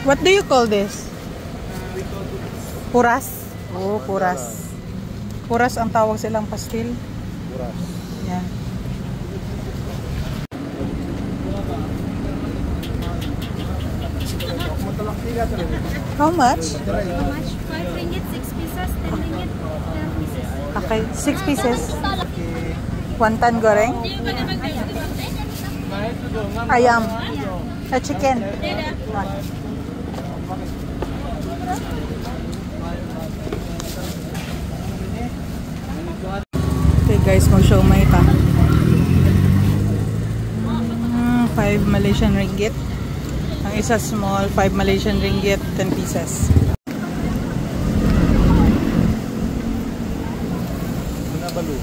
What do you call this? Puras? Oh, puras. Puras ang tawag silang pastil. Puras. Yan. How much? 5 ringgit, 6 pieces, 10 ringgit, 12 pieces. Okay, 6 pieces. Wonton goreng. Ayam. A chicken. Okay guys, mag-siomai pa. 5 Malaysian ringgit. Ang isa small, 5 Malaysian ringgit, 10 pieces. Balu.